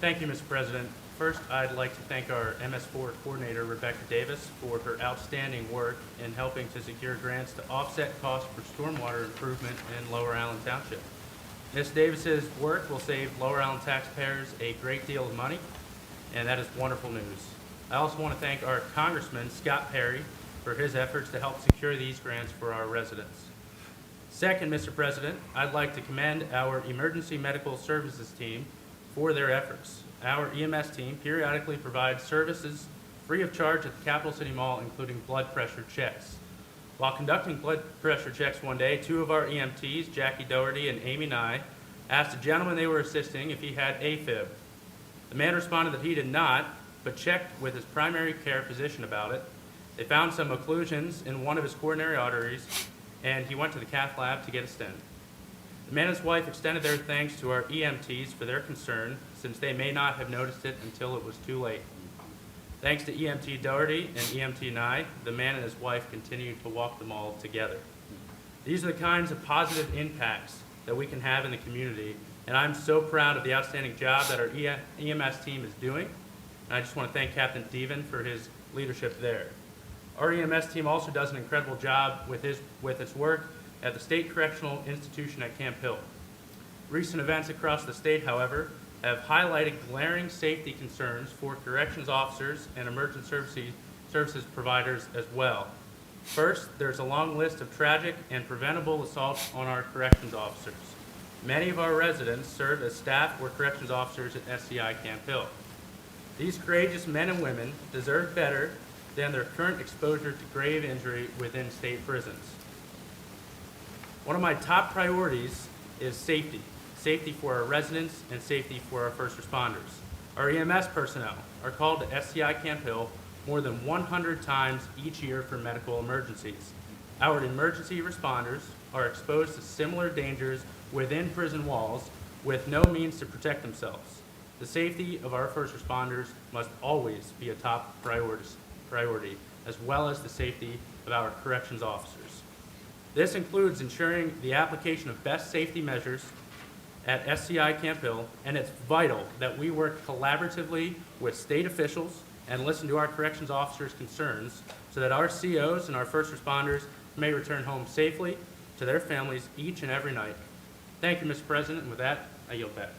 Thank you, Mr. President. First, I'd like to thank our MS4 coordinator, Rebecca Davis, for her outstanding work in helping to secure grants to offset costs for stormwater improvement in Lower Allen Township. Ms. Davis's work will save Lower Allen taxpayers a great deal of money, and that is wonderful news. I also want to thank our Congressman, Scott Perry, for his efforts to help secure these grants for our residents. Second, Mr. President, I'd like to commend our emergency medical services team for their efforts. Our EMS team periodically provides services free of charge at the Capital City Mall, including blood pressure checks. While conducting blood pressure checks one day, two of our EMTs, Jackie Doherty and Amy Nye, asked a gentleman they were assisting if he had AFib. The man responded that he did not, but checked with his primary care physician about it. They found some occlusions in one of his coronary arteries, and he went to the cath lab to get a stent. The man and his wife extended their thanks to our EMTs for their concern, since they may not have noticed it until it was too late. Thanks to EMT Doherty and EMT Nye, the man and his wife continued to walk the mall together. These are the kinds of positive impacts that we can have in the community, and I'm so proud of the outstanding job that our EMS team is doing. And I just want to thank Captain Deven for his leadership there. Our EMS team also does an incredible job with its work at the State Correctional Institution at Camp Hill. Recent events across the state, however, have highlighted glaring safety concerns for corrections officers and emergency services providers as well. First, there's a long list of tragic and preventable assaults on our corrections officers. Many of our residents serve as staff or corrections officers at SCI Camp Hill. These courageous men and women deserve better than their current exposure to grave injury within state prisons. One of my top priorities is safety. Safety for our residents and safety for our first responders. Our EMS personnel are called to SCI Camp Hill more than 100 times each year for medical emergencies. Our emergency responders are exposed to similar dangers within prison walls with no means to protect themselves. The safety of our first responders must always be a top priority, as well as the safety of our corrections officers. This includes ensuring the application of best safety measures at SCI Camp Hill, and it's vital that we work collaboratively with state officials and listen to our corrections officers' concerns so that our COs and our first responders may return home safely to their families each and every night. Thank you, Mr. President, and with that, I yield back.